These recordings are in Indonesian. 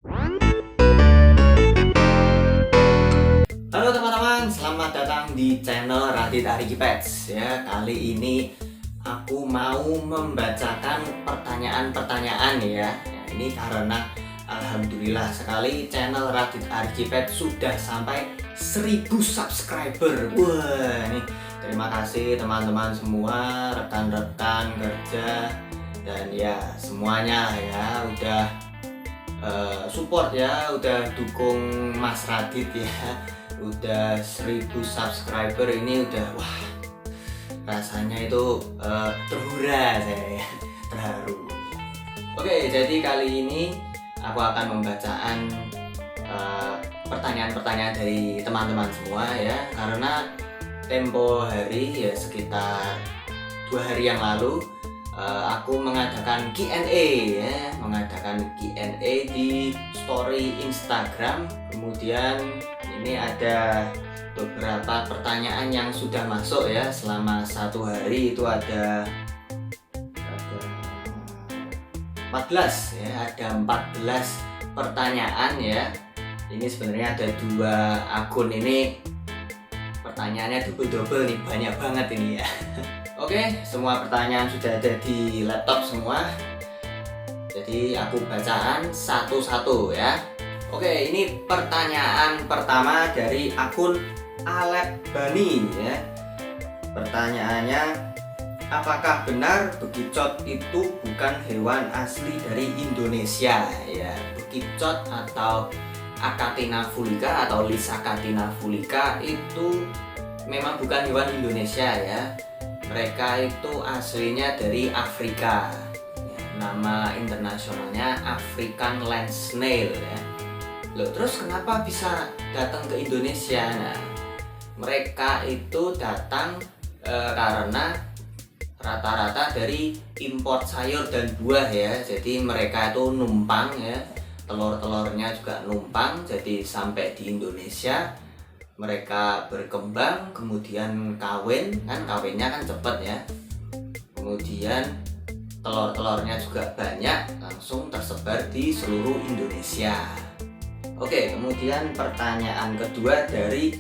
Halo teman-teman, selamat datang di channel Radit Arigi Pets ya. Kali ini aku mau membacakan pertanyaan-pertanyaan ya. Ini karena alhamdulillah sekali channel Radit Arigi Pets sudah sampai 1000 subscriber. Wah, ini terima kasih teman-teman semua, rekan-rekan kerja dan ya semuanya ya udah support ya, udah dukung Mas Radit ya. Udah 1000 subscriber ini udah wah, rasanya itu terhura saya ya, terharu. Oke, jadi kali ini aku akan membacaan pertanyaan-pertanyaan dari teman-teman semua ya, karena tempo hari ya sekitar 2 hari yang lalu aku mengadakan Q&A ya, mengadakan Q&A di story Instagram. Kemudian ini ada beberapa pertanyaan yang sudah masuk ya selama 1 hari, itu ada 14 ya, ada 14 pertanyaan ya. Ini sebenarnya ada 2 akun, ini pertanyaannya double-double nih, banyak banget ini ya. Oke, semua pertanyaan sudah ada di laptop semua. Jadi aku bacaan satu-satu ya. Oke, ini pertanyaan pertama dari akun Alep Bani ya. Pertanyaannya, apakah benar bekicot itu bukan hewan asli dari Indonesia ya? Bekicot atau Achatina fulica atau Lis Achatina fulica itu memang bukan hewan Indonesia ya. Mereka itu aslinya dari Afrika ya, nama internasionalnya African land snail ya. Loh, terus kenapa bisa datang ke Indonesia? Nah, mereka itu datang karena rata-rata dari import sayur dan buah ya. Jadi mereka itu numpang ya, telur-telurnya juga numpang. Jadi sampai di Indonesia mereka berkembang, kemudian kawin, kan kawinnya kan cepet ya. Kemudian telur-telurnya juga banyak, langsung tersebar di seluruh Indonesia. Oke, kemudian pertanyaan kedua dari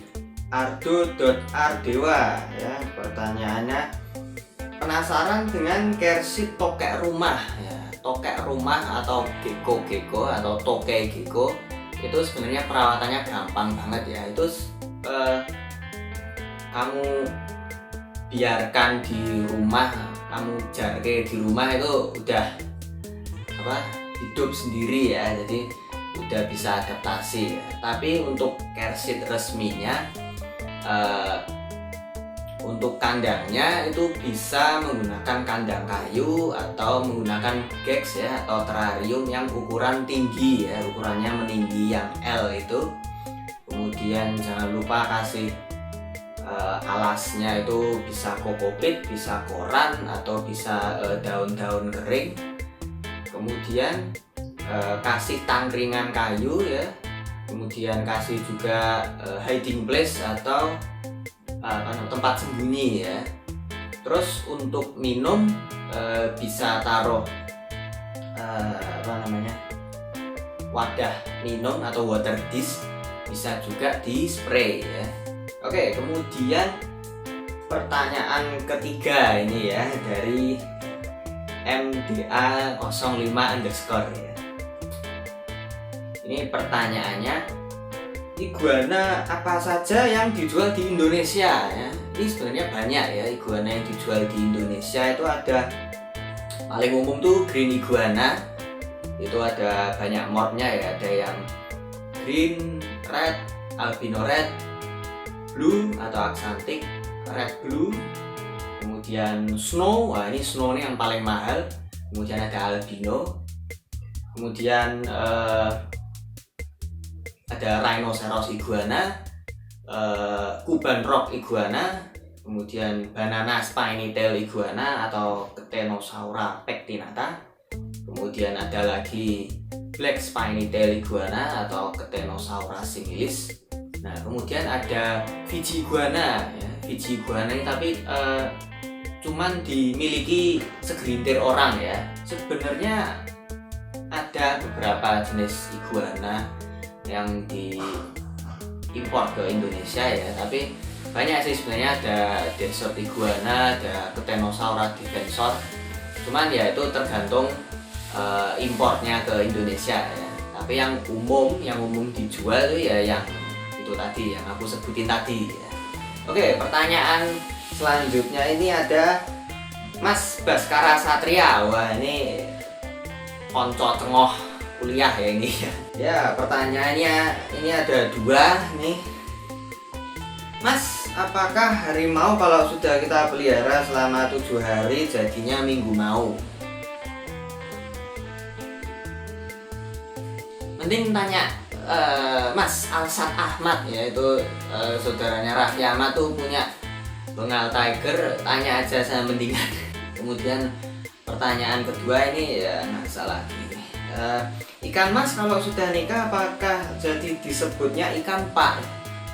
Ardo.ardewa ya. Pertanyaannya, penasaran dengan kersit tokek rumah ya. Tokek rumah atau gecko atau toke gecko itu sebenarnya perawatannya gampang banget ya. Itu kamu biarkan di rumah, kamu jarke di rumah itu udah hidup sendiri ya, jadi udah bisa adaptasi ya. Tapi untuk kersit resminya, untuk kandangnya itu bisa menggunakan kandang kayu atau menggunakan gex ya, atau terarium yang ukuran tinggi ya, ukurannya meninggi yang L itu. Kemudian jangan lupa kasih alasnya itu bisa kokopit, bisa koran, atau bisa daun-daun kering. Kemudian kasih tangkringan kayu ya. Kemudian kasih juga hiding place atau tempat sembunyi ya. Terus untuk minum bisa taruh wadah minum atau water dish, bisa juga di spray ya. Oke, kemudian pertanyaan ketiga ini ya dari MDA05_ ya. Ini pertanyaannya, iguana apa saja yang dijual di Indonesia ya? Ini sebenarnya banyak ya iguana yang dijual di Indonesia. Itu ada paling umum tuh green iguana, itu ada banyak modnya ya, ada yang green, red, albino red, blue atau aksantik, red blue, kemudian snow. Wah, ini snow ini yang paling mahal. Kemudian ada albino, kemudian ada rhinoceros iguana, Cuban rock iguana, kemudian banana spiny tail iguana atau Ctenosaura pectinata, kemudian ada lagi black spiny tail iguana atau Ctenosaura similis. Nah, kemudian ada Fiji iguana ya. Fiji iguana ini tapi cuman dimiliki segelintir orang ya. Sebenarnya ada beberapa jenis iguana yang diimpor ke Indonesia ya, tapi banyak sih sebenarnya. Ada desert iguana, ada Ctenosaurus defensor, cuman ya itu tergantung importnya ke Indonesia ya. Tapi yang umum dijual itu ya yang itu tadi yang aku sebutin tadi ya. Oke, pertanyaan selanjutnya ini ada Mas Baskara Satria. Wah, ini konco cengoh kuliah ya ini ya. Ya, pertanyaannya ini ada 2 nih. Mas, apakah harimau kalau sudah kita pelihara selama 7 hari jadinya minggu mau? Mending tanya Mas Alsat Ahmad, yaitu saudaranya Raffi Ahmad tuh punya Bengal Tiger, tanya aja sama mendingan. Kemudian pertanyaan kedua ini ya nggak salah lagi. Ikan Mas kalau sudah nikah apakah jadi disebutnya ikan pak?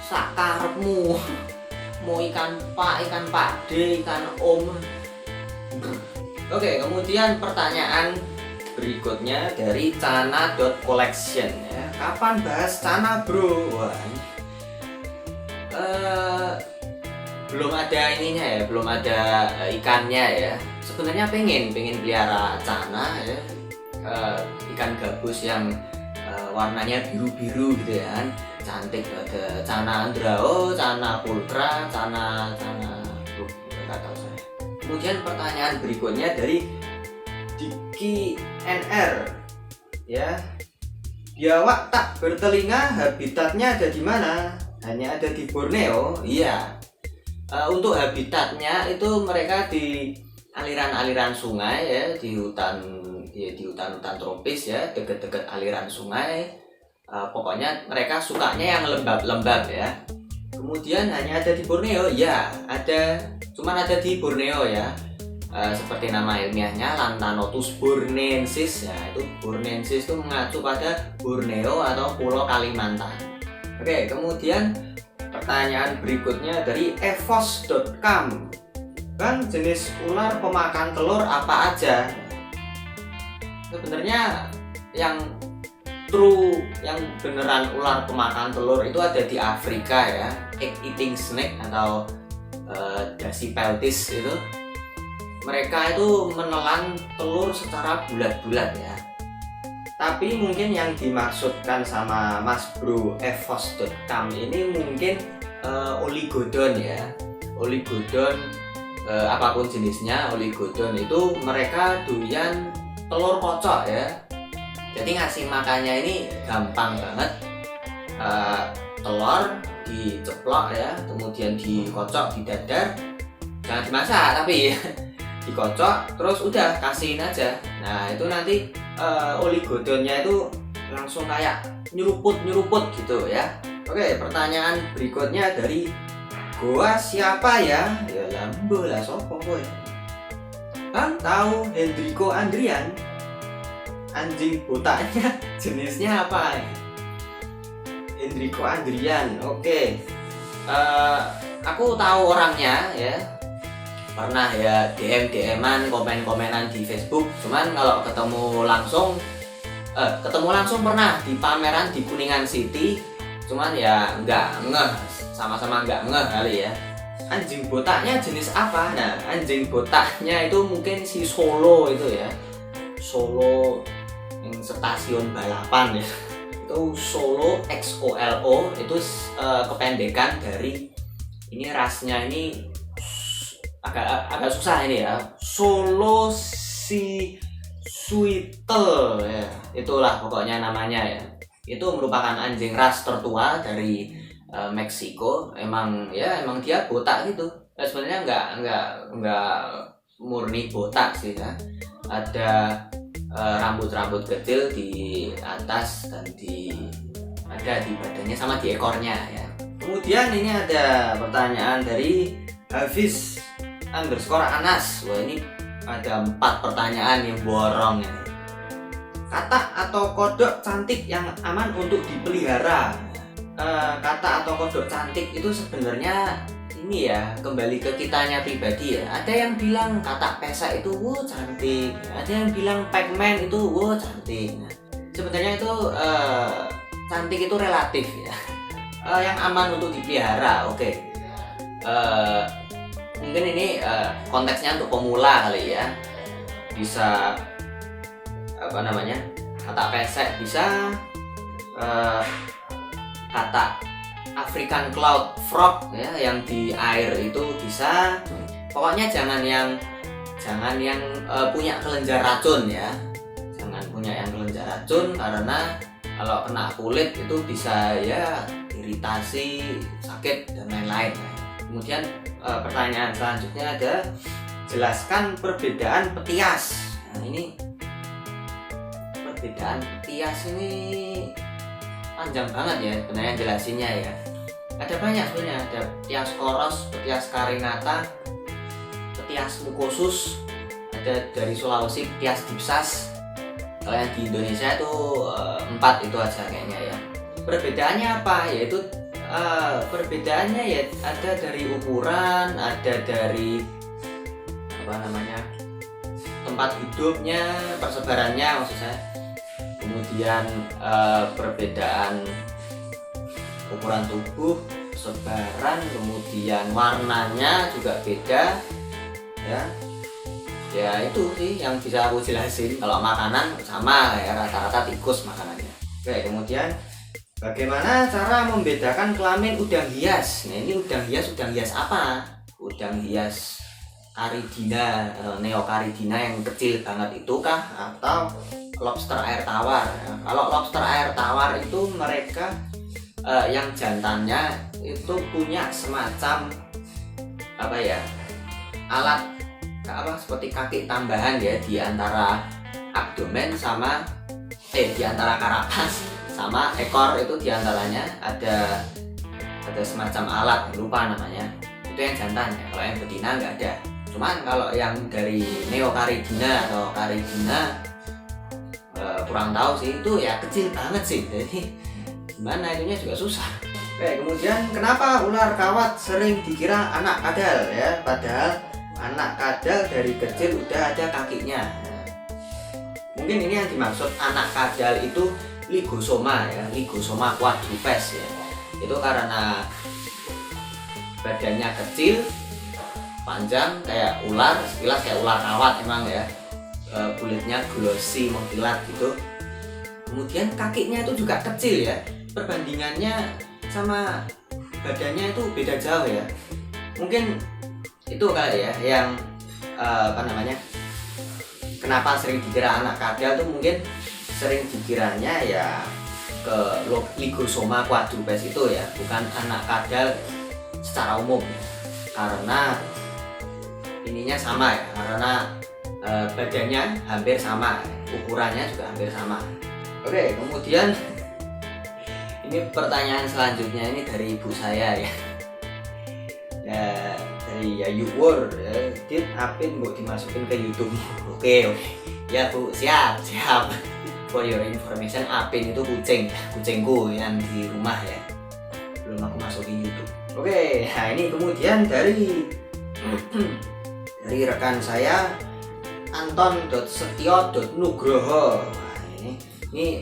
Sakarepmu mau ikan pak, ikan pakde, ikan om. Oke, kemudian pertanyaan berikutnya dari Cana.collection ya. Kapan bahas Cana bro? Wah, belum ada ininya ya, belum ada ikannya ya. Sebenarnya pengen pelihara Cana ya, ikan gabus yang warnanya biru-biru gitu ya kan, cantik. Ada Cana Andrao, Cana Pultra, Cana nggak tahu saya. Kemudian pertanyaan berikutnya dari Diki NR ya. Biawak tak bertelinga habitatnya ada di mana? Hanya ada di Borneo. Iya. Untuk habitatnya itu mereka di aliran-aliran sungai ya, di hutan-hutan tropis ya, dekat-dekat aliran sungai. Pokoknya mereka sukanya yang lembab-lembab ya. Kemudian hanya ada di Borneo. Ya, cuman ada di Borneo ya. Seperti nama ilmiahnya Lantanotus borneensis ya, itu borneensis itu mengacu pada Borneo atau Pulau Kalimantan. Oke, kemudian pertanyaan berikutnya dari evos.com. Bang, jenis ular pemakan telur apa aja? Sebenarnya yang beneran ular pemakan telur itu ada di Afrika ya, egg eating snake atau Dasypeltis itu. Mereka itu menelan telur secara bulat-bulat ya. Tapi mungkin yang dimaksudkan sama Mas Bro evos.com ini mungkin oligodon ya. Oligodon apapun jenisnya, oligodon itu mereka doyan telur kocok ya. Jadi ngasih makannya ini gampang banget. Telur diceplok ya, kemudian dikocok, didadar. Jangan dimasak tapi dikocok terus udah kasihin aja. Nah itu nanti oligodonnya itu langsung kayak nyeruput gitu ya. Oke, pertanyaan berikutnya dari Goa siapa ya? Ya lambo lah, sopo boy. Bang tahu Hendriko Andrian? Anjing botaknya jenisnya apa? Hendriko Andrian. Oke. Aku tahu orangnya ya. Pernah ya DM-an, komen-komenan di Facebook. Cuman kalau ketemu langsung pernah di pameran di Kuningan City. Cuman ya nggak ngeh, sama-sama nggak ngeh kali ya. Anjing botaknya jenis apa? Nah, anjing botaknya itu mungkin si Solo itu ya. Solo yang stasiun balapan ya. Itu Solo XOLO itu kependekan dari ini, rasnya ini agak susah ini ya, Solo si Suitel ya, itulah pokoknya namanya ya. Itu merupakan anjing ras tertua dari Meksiko. Emang dia botak gitu. Sebenarnya nggak murni botak sih ya. Ada rambut-rambut kecil di atas dan ada di badannya sama di ekornya ya. Kemudian ini ada pertanyaan dari Hafiz_Anas. Wah, ini ada 4 pertanyaan yang borong ya. Katak atau kodok cantik yang aman untuk dipelihara. Katak atau kodok cantik itu sebenarnya ini ya, kembali ke kitanya pribadi ya. Ada yang bilang katak pesa itu wow cantik, ada yang bilang Pac-Man itu wow cantik. Nah, sebenarnya itu cantik itu relatif ya. Yang aman untuk dipelihara, oke. Mungkin ini konteksnya untuk pemula kali ya, bisa apa namanya, kata pesek bisa, kata African cloud frog ya yang di air itu bisa. Pokoknya jangan yang punya kelenjar racun ya, jangan punya yang kelenjar racun, karena kalau kena kulit itu bisa ya iritasi, sakit dan lain-lain. Kemudian pertanyaan selanjutnya ada, jelaskan perbedaan petias. Nah, ini perbedaan petias ini panjang banget ya sebenarnya jelasinnya ya. Ada banyak sebenarnya, ada petias koros, petias carinata, petias mucosus, ada dari Sulawesi petias dipsas. Kalau yang di Indonesia itu 4 itu aja kayaknya ya. Perbedaannya apa? Yaitu perbedaannya ya ada dari ukuran, ada dari apa namanya, tempat hidupnya, persebarannya maksud saya. Kemudian perbedaan ukuran tubuh, sebaran, kemudian warnanya juga beda ya. Ya itu sih yang bisa aku jelasin. Kalau makanan sama ya, rata-rata tikus makanannya. Oke, kemudian bagaimana cara membedakan kelamin udang hias? Nah, ini udang hias apa? Udang hias caridina, neocaridina yang kecil banget itu kah, atau lobster air tawar? Kalau lobster air tawar itu mereka yang jantannya itu punya semacam apa ya, alat apa seperti kaki tambahan ya di antara abdomen sama di antara karapas sama ekor, itu diantaranya ada semacam alat, lupa namanya, itu yang jantan ya. Kalau yang betina nggak ada. Cuman kalau yang dari neocaridina atau caridina kurang tahu sih, itu ya kecil banget sih, jadi gimana itunya juga susah. Oke, kemudian kenapa ular kawat sering dikira anak kadal ya, padahal anak kadal dari kecil udah ada kakinya. Mungkin ini yang dimaksud anak kadal itu Lygosoma ya, Lygosoma quadrupes ya. Itu karena badannya kecil, panjang kayak ular, sekilas kayak ular kawat emang ya. Kulitnya glossy, mengkilat gitu. Kemudian kakinya itu juga kecil ya. Perbandingannya sama badannya itu beda jauh ya. Mungkin itu kali ya yang apa namanya, kenapa sering dikira anak kadal tuh, mungkin sering dikiranya ya ke Lygosoma quadrupes itu ya, bukan anak kadal secara umum ya. Karena ininya sama ya, karena badannya hampir sama, ukurannya juga hampir sama. Oke, kemudian ini pertanyaan selanjutnya ini dari ibu saya ya. Ya dari Yayuwur ya, Dit Apin mau dimasukin ke YouTube. Oke. Ya Bu, siap. For your information, Apin itu kucingku yang di rumah ya. Belum aku masukin YouTube. Oke, nah ini kemudian dari rekan saya Anton.setio.nugroho. Nah, ini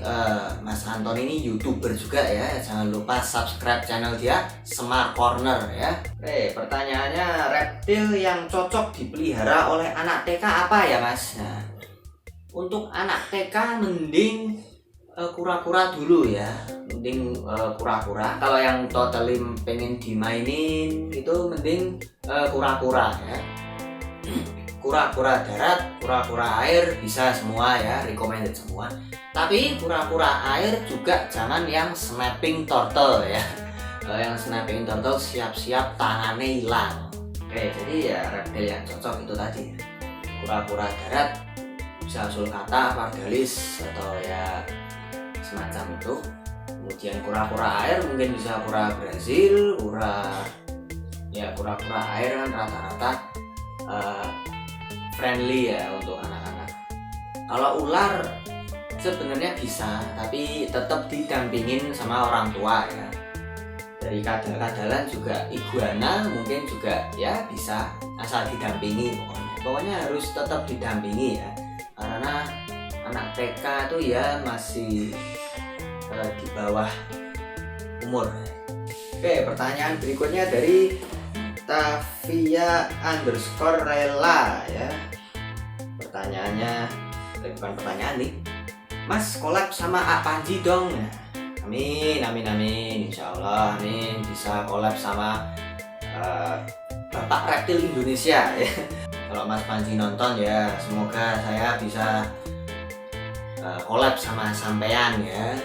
Mas Anton ini YouTuber juga ya. Jangan lupa subscribe channel dia, Semar Corner ya. Oke, pertanyaannya, reptil yang cocok dipelihara oleh anak TK apa ya Mas? Nah, untuk anak TK mending kura-kura dulu ya. Mending kura-kura. Kalau yang totally pengen dimainin itu mending kura-kura ya. Kura-kura darat, kura-kura air bisa semua ya, recommended semua. Tapi kura-kura air juga jangan yang snapping turtle ya. Yang snapping turtle siap-siap tangannya hilang. Oke, jadi ya reptil yang cocok itu tadi. Kura-kura darat bisa sulcata, pardalis atau ya semacam itu. Kemudian kura-kura air mungkin bisa kura Brazil, kura air kan rata-rata friendly ya untuk anak-anak. Kalau ular sebenarnya bisa, tapi tetap didampingin sama orang tua ya. Dari kadal-kadalan juga iguana mungkin juga ya bisa, asal didampingi pokoknya harus tetap didampingi ya. Karena anak TK tuh ya masih di bawah umur. Oke, pertanyaan berikutnya dari Tavia_Rela ya. Pertanyaannya, bukan pertanyaan nih. Mas collab sama A Panji dong. Nah, amin, amin, amin. Insya Allah, amin, bisa collab sama Bapak Reptil Indonesia ya. Kalau Mas Panji nonton ya, semoga saya bisa collab sama sampean ya.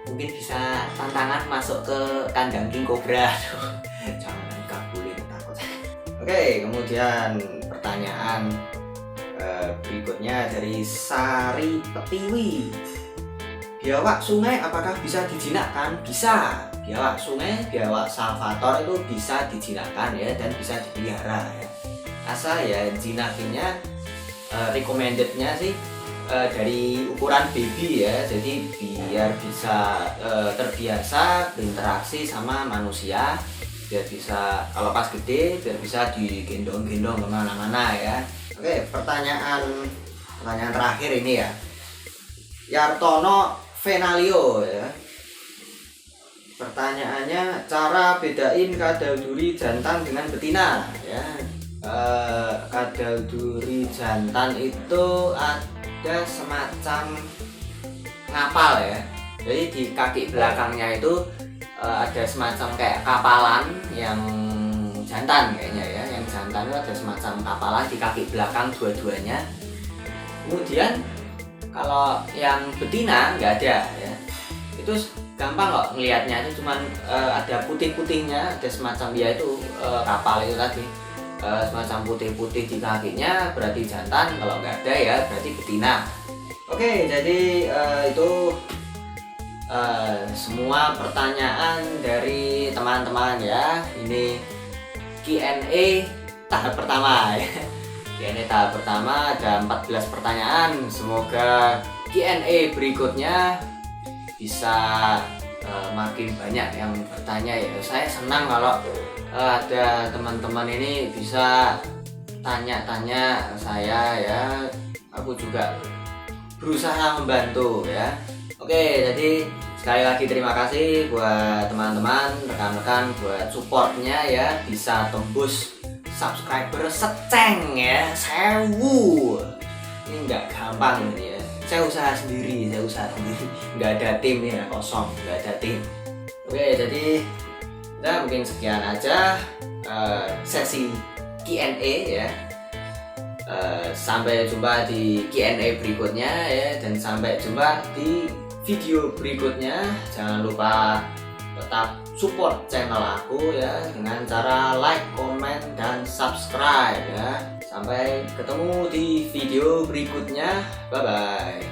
Mungkin bisa tantangan masuk ke kandang King Cobra. Jangan kabulin, takut. Oke, kemudian pertanyaan berikutnya dari Sari Petiwi. Biawak sungai apakah bisa dijinakkan? Bisa. Biawak sungai, biawak salvator itu bisa dijinakkan ya, dan bisa dipelihara ya. Asal ya jinakinya recommendednya sih dari ukuran baby ya, jadi biar bisa terbiasa berinteraksi sama manusia, biar bisa kalau pas gede biar bisa digendong-gendong kemana-mana ya. Oke, pertanyaan terakhir ini ya, Yartono Venalio ya. Pertanyaannya, cara bedain kadal duri jantan dengan betina ya. Kadal duri jantan itu ada semacam ngapal ya, jadi di kaki belakangnya itu ada semacam kayak kapalan yang jantan kayaknya ya, yang jantan itu ada semacam kapalan di kaki belakang dua-duanya. Kemudian kalau yang betina nggak ada ya, itu gampang kok ngelihatnya, itu cuman ada putih-putihnya, ada semacam ya itu kapal itu tadi, semacam putih-putih di kakinya berarti jantan, kalau nggak ada ya berarti betina. Oke, jadi itu semua pertanyaan dari teman-teman ya. Ini Q&A tahap pertama ya. Q&A tahap pertama ada 14 pertanyaan. Semoga Q&A berikutnya bisa makin banyak yang bertanya ya. Saya senang kalau ada teman-teman ini bisa tanya-tanya saya ya. Aku juga berusaha membantu ya. Oke, jadi sekali lagi terima kasih buat teman-teman, rekan-rekan buat supportnya ya, bisa tembus subscriber seceng ya, 1000. Ini nggak gampang ini ya. Saya usaha sendiri, nggak ada tim ya, kosong, nggak ada tim. Oke, jadi kita mungkin sekian aja sesi Q&A ya. Sampai jumpa di Q&A berikutnya ya, dan sampai jumpa di video berikutnya. Jangan lupa tetap support channel aku ya dengan cara like, comment, dan subscribe ya. Sampai ketemu di video berikutnya. Bye bye.